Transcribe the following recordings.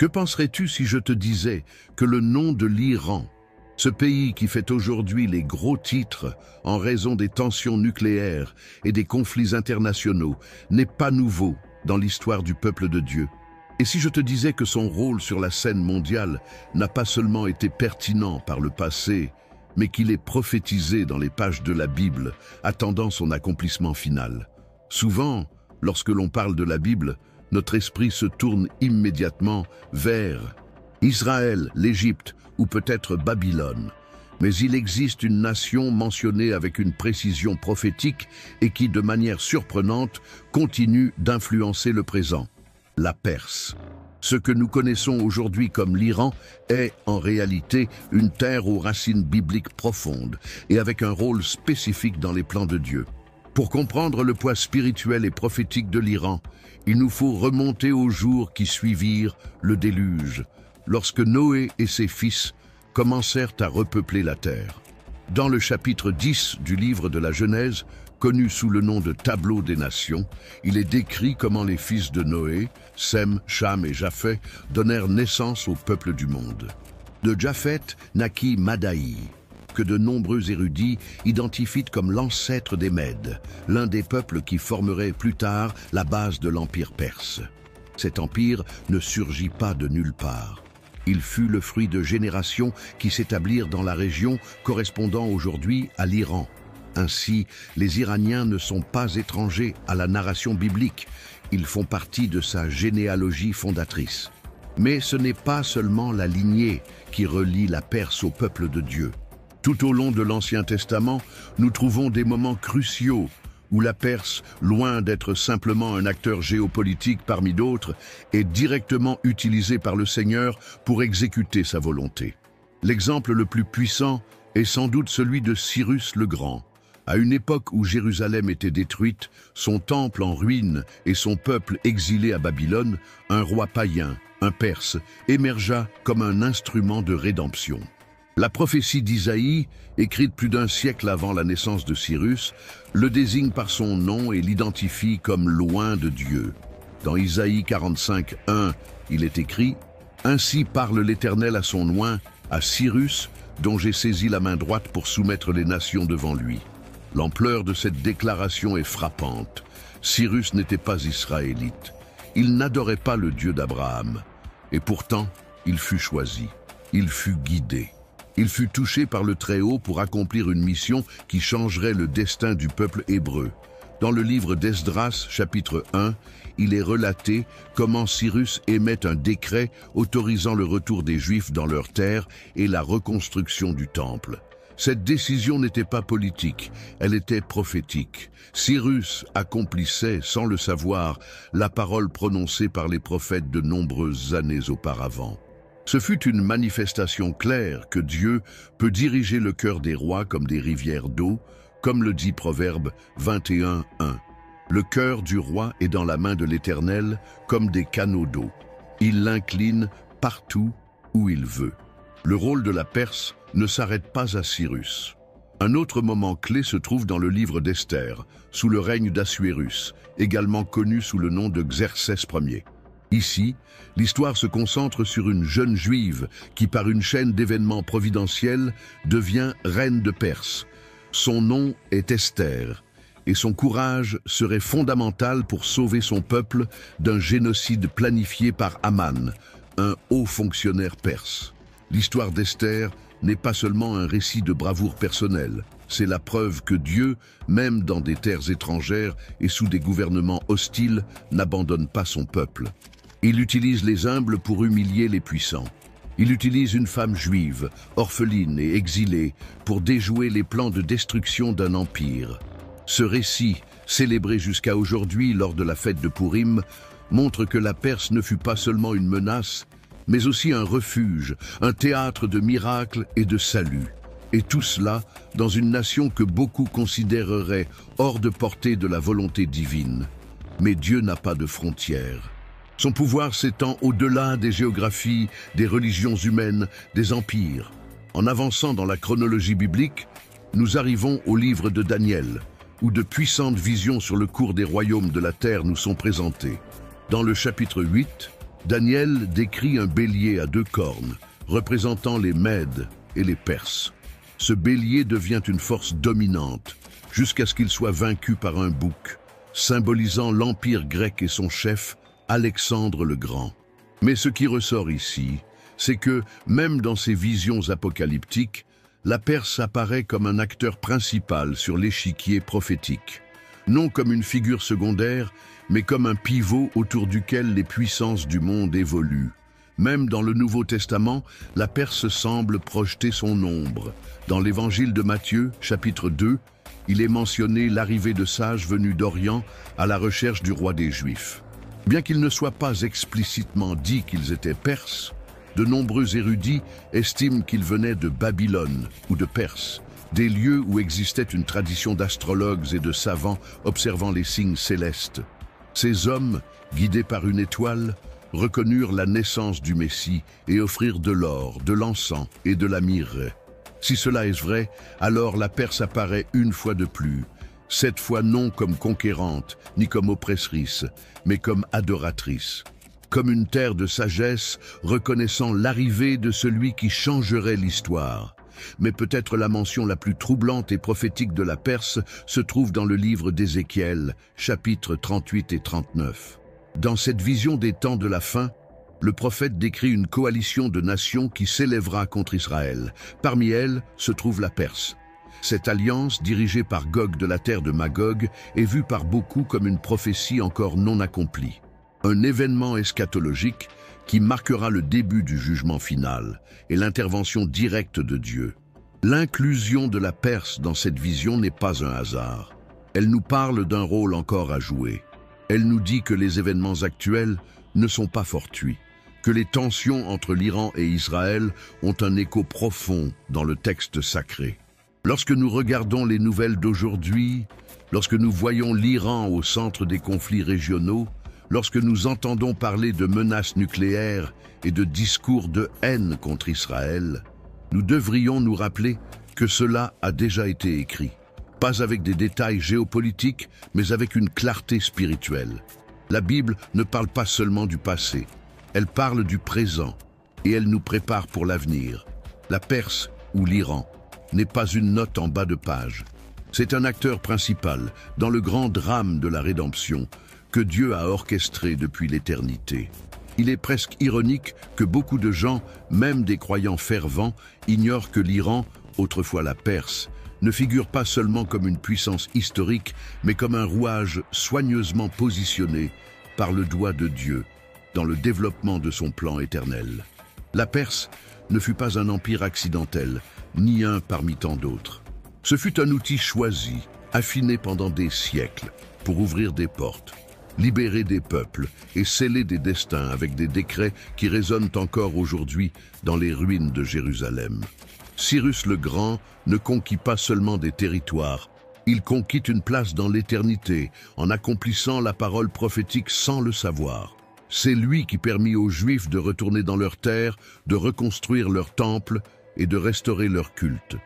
Que penserais-tu si je te disais que le nom de l'Iran, ce pays qui fait aujourd'hui les gros titres en raison des tensions nucléaires et des conflits internationaux, n'est pas nouveau dans l'histoire du peuple de Dieu? Et si je te disais que son rôle sur la scène mondiale n'a pas seulement été pertinent par le passé, mais qu'il est prophétisé dans les pages de la Bible, attendant son accomplissement final? Souvent, lorsque l'on parle de la Bible, notre esprit se tourne immédiatement vers Israël, l'Égypte ou peut-être Babylone. Mais il existe une nation mentionnée avec une précision prophétique et qui, de manière surprenante, continue d'influencer le présent: la Perse. Ce que nous connaissons aujourd'hui comme l'Iran est, en réalité, une terre aux racines bibliques profondes et avec un rôle spécifique dans les plans de Dieu. Pour comprendre le poids spirituel et prophétique de l'Iran, il nous faut remonter aux jours qui suivirent le déluge, lorsque Noé et ses fils commencèrent à repeupler la terre. Dans le chapitre 10 du livre de la Genèse, connu sous le nom de Tableau des Nations, il est décrit comment les fils de Noé, Sem, Cham et Japheth, donnèrent naissance au peuple du monde. De Japheth naquit Madaï, que de nombreux érudits identifient comme l'ancêtre des Mèdes, l'un des peuples qui formerait plus tard la base de l'Empire perse. Cet empire ne surgit pas de nulle part. Il fut le fruit de générations qui s'établirent dans la région correspondant aujourd'hui à l'Iran. Ainsi, les Iraniens ne sont pas étrangers à la narration biblique, ils font partie de sa généalogie fondatrice. Mais ce n'est pas seulement la lignée qui relie la Perse au peuple de Dieu. Tout au long de l'Ancien Testament, nous trouvons des moments cruciaux où la Perse, loin d'être simplement un acteur géopolitique parmi d'autres, est directement utilisée par le Seigneur pour exécuter sa volonté. L'exemple le plus puissant est sans doute celui de Cyrus le Grand. À une époque où Jérusalem était détruite, son temple en ruine et son peuple exilé à Babylone, un roi païen, un Perse, émergea comme un instrument de rédemption. La prophétie d'Isaïe, écrite plus d'un siècle avant la naissance de Cyrus, le désigne par son nom et l'identifie comme loin de Dieu. Dans Isaïe 45, 1, il est écrit « Ainsi parle l'Éternel à son oint, à Cyrus, dont j'ai saisi la main droite pour soumettre les nations devant lui. » L'ampleur de cette déclaration est frappante. Cyrus n'était pas israélite. Il n'adorait pas le Dieu d'Abraham. Et pourtant, il fut choisi. Il fut guidé. Il fut touché par le Très-Haut pour accomplir une mission qui changerait le destin du peuple hébreu. Dans le livre d'Esdras, chapitre 1, il est relaté comment Cyrus émet un décret autorisant le retour des Juifs dans leur terre et la reconstruction du temple. Cette décision n'était pas politique, elle était prophétique. Cyrus accomplissait, sans le savoir, la parole prononcée par les prophètes de nombreuses années auparavant. Ce fut une manifestation claire que Dieu peut diriger le cœur des rois comme des rivières d'eau, comme le dit Proverbe 21, 1. Le cœur du roi est dans la main de l'Éternel comme des canaux d'eau. Il l'incline partout où il veut. Le rôle de la Perse ne s'arrête pas à Cyrus. Un autre moment clé se trouve dans le livre d'Esther, sous le règne d'Assuérus, également connu sous le nom de Xerxès Ier. Ici, l'histoire se concentre sur une jeune juive qui, par une chaîne d'événements providentiels, devient reine de Perse. Son nom est Esther, et son courage serait fondamental pour sauver son peuple d'un génocide planifié par Aman, un haut fonctionnaire perse. L'histoire d'Esther n'est pas seulement un récit de bravoure personnelle, c'est la preuve que Dieu, même dans des terres étrangères et sous des gouvernements hostiles, n'abandonne pas son peuple. Il utilise les humbles pour humilier les puissants. Il utilise une femme juive, orpheline et exilée, pour déjouer les plans de destruction d'un empire. Ce récit, célébré jusqu'à aujourd'hui lors de la fête de Pourim, montre que la Perse ne fut pas seulement une menace, mais aussi un refuge, un théâtre de miracles et de salut. Et tout cela dans une nation que beaucoup considéreraient hors de portée de la volonté divine. Mais Dieu n'a pas de frontières. Son pouvoir s'étend au-delà des géographies, des religions humaines, des empires. En avançant dans la chronologie biblique, nous arrivons au livre de Daniel, où de puissantes visions sur le cours des royaumes de la terre nous sont présentées. Dans le chapitre 8, Daniel décrit un bélier à 2 cornes, représentant les Mèdes et les Perses. Ce bélier devient une force dominante, jusqu'à ce qu'il soit vaincu par un bouc, symbolisant l'Empire grec et son chef, Alexandre le Grand. Mais ce qui ressort ici, c'est que, même dans ces visions apocalyptiques, la Perse apparaît comme un acteur principal sur l'échiquier prophétique. Non comme une figure secondaire, mais comme un pivot autour duquel les puissances du monde évoluent. Même dans le Nouveau Testament, la Perse semble projeter son ombre. Dans l'Évangile de Matthieu, chapitre 2, il est mentionné l'arrivée de sages venus d'Orient à la recherche du roi des Juifs. Bien qu'il ne soit pas explicitement dit qu'ils étaient Perses, de nombreux érudits estiment qu'ils venaient de Babylone ou de Perse, des lieux où existait une tradition d'astrologues et de savants observant les signes célestes. Ces hommes, guidés par une étoile, reconnurent la naissance du Messie et offrirent de l'or, de l'encens et de la myrrhe. Si cela est vrai, alors la Perse apparaît une fois de plus, cette fois non comme conquérante, ni comme oppressrice, mais comme adoratrice. Comme une terre de sagesse, reconnaissant l'arrivée de celui qui changerait l'histoire. Mais peut-être la mention la plus troublante et prophétique de la Perse se trouve dans le livre d'Ézéchiel, chapitres 38 et 39. Dans cette vision des temps de la fin, le prophète décrit une coalition de nations qui s'élèvera contre Israël. Parmi elles se trouve la Perse. Cette alliance, dirigée par Gog de la terre de Magog, est vue par beaucoup comme une prophétie encore non accomplie. Un événement eschatologique qui marquera le début du jugement final et l'intervention directe de Dieu. L'inclusion de la Perse dans cette vision n'est pas un hasard. Elle nous parle d'un rôle encore à jouer. Elle nous dit que les événements actuels ne sont pas fortuits, que les tensions entre l'Iran et Israël ont un écho profond dans le texte sacré. Lorsque nous regardons les nouvelles d'aujourd'hui, lorsque nous voyons l'Iran au centre des conflits régionaux, lorsque nous entendons parler de menaces nucléaires et de discours de haine contre Israël, nous devrions nous rappeler que cela a déjà été écrit. Pas avec des détails géopolitiques, mais avec une clarté spirituelle. La Bible ne parle pas seulement du passé, elle parle du présent et elle nous prépare pour l'avenir. La Perse ou l'Iran n'est pas une note en bas de page. C'est un acteur principal dans le grand drame de la rédemption que Dieu a orchestré depuis l'éternité. Il est presque ironique que beaucoup de gens, même des croyants fervents, ignorent que l'Iran, autrefois la Perse, ne figure pas seulement comme une puissance historique, mais comme un rouage soigneusement positionné par le doigt de Dieu dans le développement de son plan éternel. La Perse ne fut pas un empire accidentel, ni un parmi tant d'autres. Ce fut un outil choisi, affiné pendant des siècles, pour ouvrir des portes, libérer des peuples et sceller des destins avec des décrets qui résonnent encore aujourd'hui dans les ruines de Jérusalem. Cyrus le Grand ne conquit pas seulement des territoires, il conquit une place dans l'éternité en accomplissant la parole prophétique sans le savoir. C'est lui qui permit aux Juifs de retourner dans leur terre, de reconstruire leur temple et de restaurer leur culte.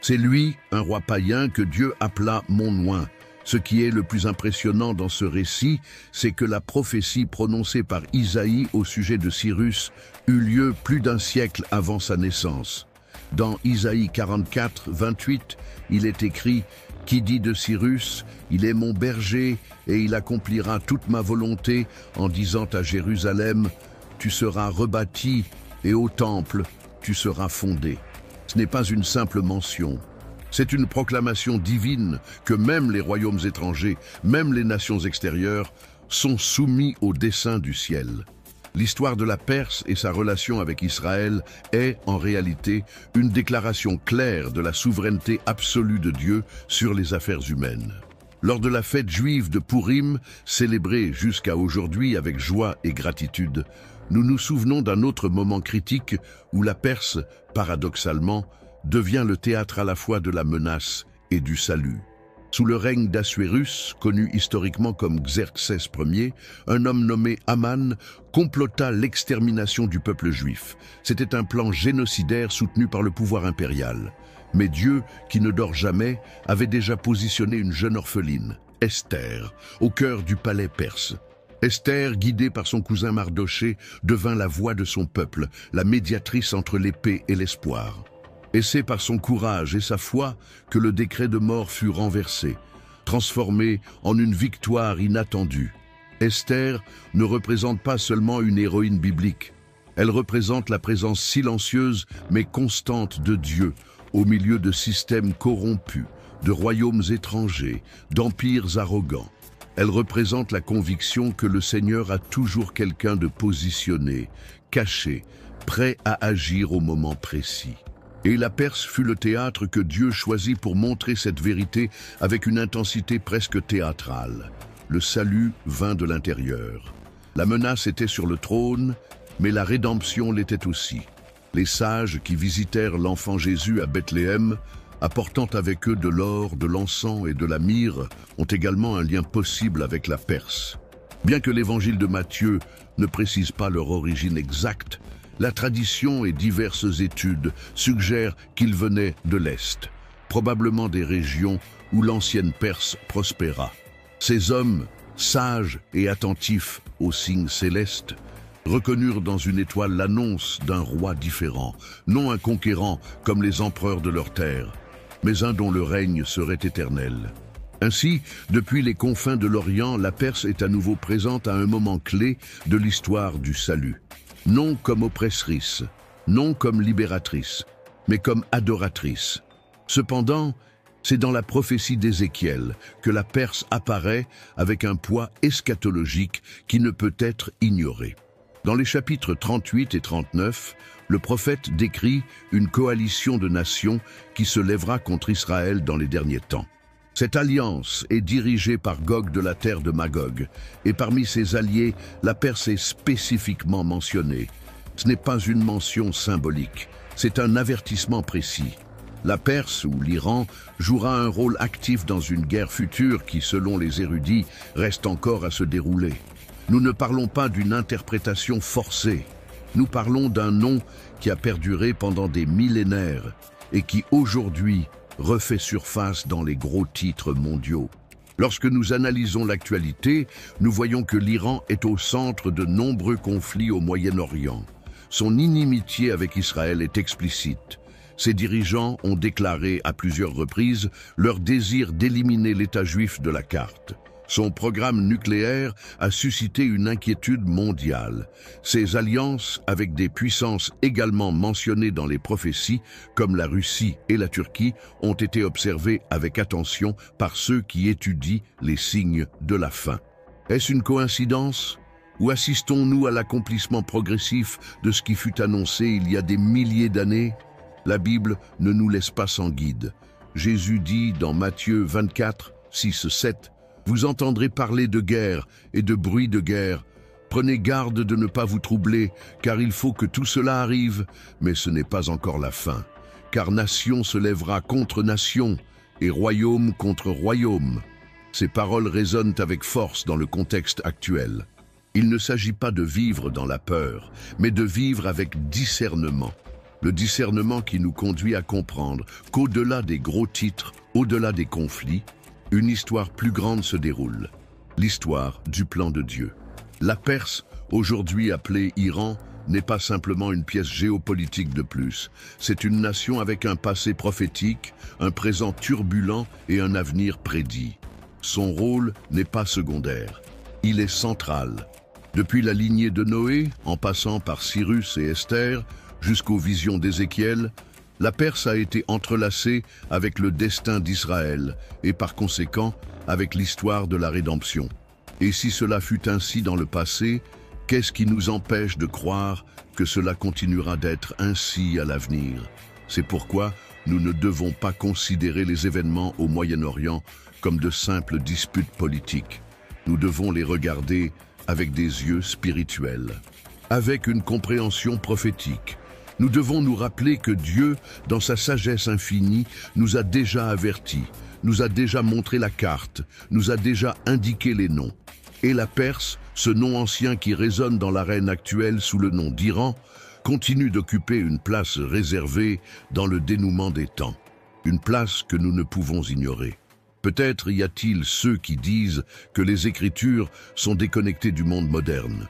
C'est lui, un roi païen, que Dieu appela « mon oint ». Ce qui est le plus impressionnant dans ce récit, c'est que la prophétie prononcée par Isaïe au sujet de Cyrus eut lieu plus d'un siècle avant sa naissance. Dans Isaïe 44, 28, il est écrit « Qui dit de Cyrus, il est mon berger et il accomplira toute ma volonté en disant à Jérusalem, tu seras rebâti et au temple, tu seras fondé. » Ce n'est pas une simple mention. C'est une proclamation divine que même les royaumes étrangers, même les nations extérieures, sont soumis au dessein du ciel. L'histoire de la Perse et sa relation avec Israël est, en réalité, une déclaration claire de la souveraineté absolue de Dieu sur les affaires humaines. Lors de la fête juive de Pourim, célébrée jusqu'à aujourd'hui avec joie et gratitude, nous nous souvenons d'un autre moment critique où la Perse, paradoxalement, devient le théâtre à la fois de la menace et du salut. Sous le règne d'Assuérus, connu historiquement comme Xerxès Ier, un homme nommé Aman complota l'extermination du peuple juif. C'était un plan génocidaire soutenu par le pouvoir impérial. Mais Dieu, qui ne dort jamais, avait déjà positionné une jeune orpheline, Esther, au cœur du palais perse. Esther, guidée par son cousin Mardochée, devint la voix de son peuple, la médiatrice entre l'épée et l'espoir. Et c'est par son courage et sa foi que le décret de mort fut renversé, transformé en une victoire inattendue. Esther ne représente pas seulement une héroïne biblique. Elle représente la présence silencieuse mais constante de Dieu au milieu de systèmes corrompus, de royaumes étrangers, d'empires arrogants. Elle représente la conviction que le Seigneur a toujours quelqu'un de positionné, caché, prêt à agir au moment précis. Et la Perse fut le théâtre que Dieu choisit pour montrer cette vérité avec une intensité presque théâtrale. Le salut vint de l'intérieur. La menace était sur le trône, mais la rédemption l'était aussi. Les sages qui visitèrent l'enfant Jésus à Bethléem, apportant avec eux de l'or, de l'encens et de la myrrhe, ont également un lien possible avec la Perse. Bien que l'évangile de Matthieu ne précise pas leur origine exacte, la tradition et diverses études suggèrent qu'ils venaient de l'Est, probablement des régions où l'ancienne Perse prospéra. Ces hommes, sages et attentifs aux signes célestes, reconnurent dans une étoile l'annonce d'un roi différent, non un conquérant comme les empereurs de leur terre, mais un dont le règne serait éternel. Ainsi, depuis les confins de l'Orient, la Perse est à nouveau présente à un moment clé de l'histoire du salut. Non comme oppressrice, non comme libératrice, mais comme adoratrice. Cependant, c'est dans la prophétie d'Ézéchiel que la Perse apparaît avec un poids eschatologique qui ne peut être ignoré. Dans les chapitres 38 et 39, le prophète décrit une coalition de nations qui se lèvera contre Israël dans les derniers temps. Cette alliance est dirigée par Gog de la terre de Magog, et parmi ses alliés, la Perse est spécifiquement mentionnée. Ce n'est pas une mention symbolique, c'est un avertissement précis. La Perse ou l'Iran jouera un rôle actif dans une guerre future qui, selon les érudits, reste encore à se dérouler. Nous ne parlons pas d'une interprétation forcée. Nous parlons d'un nom qui a perduré pendant des millénaires et qui, aujourd'hui, refait surface dans les gros titres mondiaux. Lorsque nous analysons l'actualité, nous voyons que l'Iran est au centre de nombreux conflits au Moyen-Orient. Son inimitié avec Israël est explicite. Ses dirigeants ont déclaré à plusieurs reprises leur désir d'éliminer l'État juif de la carte. Son programme nucléaire a suscité une inquiétude mondiale. Ses alliances avec des puissances également mentionnées dans les prophéties, comme la Russie et la Turquie, ont été observées avec attention par ceux qui étudient les signes de la fin. Est-ce une coïncidence? Ou assistons-nous à l'accomplissement progressif de ce qui fut annoncé il y a des milliers d'années? La Bible ne nous laisse pas sans guide. Jésus dit dans Matthieu 24, 6, 7, « Vous entendrez parler de guerre et de bruit de guerre. Prenez garde de ne pas vous troubler, car il faut que tout cela arrive, mais ce n'est pas encore la fin. Car nation se lèvera contre nation et royaume contre royaume. » Ces paroles résonnent avec force dans le contexte actuel. Il ne s'agit pas de vivre dans la peur, mais de vivre avec discernement. Le discernement qui nous conduit à comprendre qu'au-delà des gros titres, au-delà des conflits, une histoire plus grande se déroule, l'histoire du plan de Dieu. La Perse, aujourd'hui appelée Iran, n'est pas simplement une pièce géopolitique de plus. C'est une nation avec un passé prophétique, un présent turbulent et un avenir prédit. Son rôle n'est pas secondaire, il est central. Depuis la lignée de Noé, en passant par Cyrus et Esther, jusqu'aux visions d'Ézéchiel, la Perse a été entrelacée avec le destin d'Israël et par conséquent avec l'histoire de la rédemption. Et si cela fut ainsi dans le passé, qu'est-ce qui nous empêche de croire que cela continuera d'être ainsi à l'avenir? C'est pourquoi nous ne devons pas considérer les événements au Moyen-Orient comme de simples disputes politiques. Nous devons les regarder avec des yeux spirituels, avec une compréhension prophétique. Nous devons nous rappeler que Dieu, dans sa sagesse infinie, nous a déjà avertis, nous a déjà montré la carte, nous a déjà indiqué les noms. Et la Perse, ce nom ancien qui résonne dans l'arène actuelle sous le nom d'Iran, continue d'occuper une place réservée dans le dénouement des temps, une place que nous ne pouvons ignorer. Peut-être y a-t-il ceux qui disent que les Écritures sont déconnectées du monde moderne.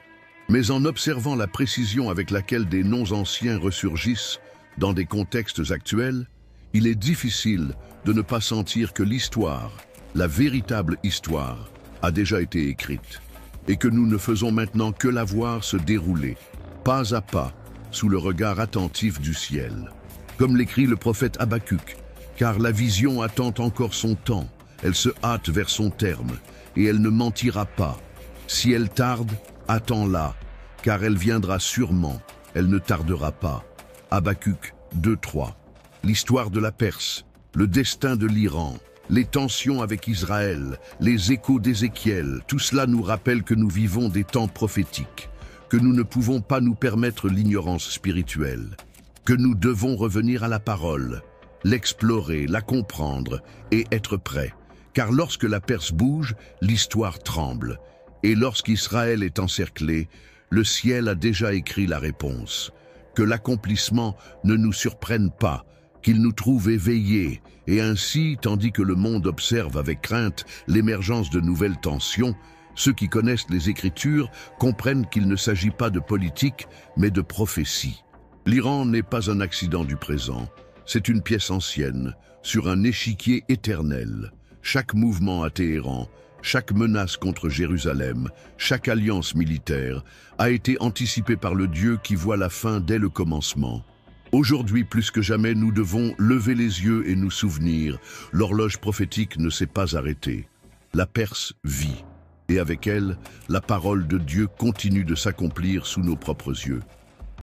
Mais en observant la précision avec laquelle des noms anciens ressurgissent dans des contextes actuels, il est difficile de ne pas sentir que l'histoire, la véritable histoire, a déjà été écrite, et que nous ne faisons maintenant que la voir se dérouler, pas à pas, sous le regard attentif du ciel. Comme l'écrit le prophète Habacuc, car la vision attend encore son temps, elle se hâte vers son terme, et elle ne mentira pas. Si elle tarde, attends-la, car elle viendra sûrement, elle ne tardera pas. Habacuc 2:3. L'histoire de la Perse, le destin de l'Iran, les tensions avec Israël, les échos d'Ézéchiel, tout cela nous rappelle que nous vivons des temps prophétiques, que nous ne pouvons pas nous permettre l'ignorance spirituelle, que nous devons revenir à la parole, l'explorer, la comprendre et être prêts. Car lorsque la Perse bouge, l'histoire tremble, et lorsqu'Israël est encerclé, le ciel a déjà écrit la réponse. Que l'accomplissement ne nous surprenne pas, qu'il nous trouve éveillés, et ainsi, tandis que le monde observe avec crainte l'émergence de nouvelles tensions, ceux qui connaissent les Écritures comprennent qu'il ne s'agit pas de politique, mais de prophétie. L'Iran n'est pas un accident du présent, c'est une pièce ancienne, sur un échiquier éternel. Chaque mouvement à Téhéran, chaque menace contre Jérusalem, chaque alliance militaire a été anticipée par le Dieu qui voit la fin dès le commencement. Aujourd'hui, plus que jamais, nous devons lever les yeux et nous souvenir. L'horloge prophétique ne s'est pas arrêtée. La Perse vit, et avec elle, la parole de Dieu continue de s'accomplir sous nos propres yeux.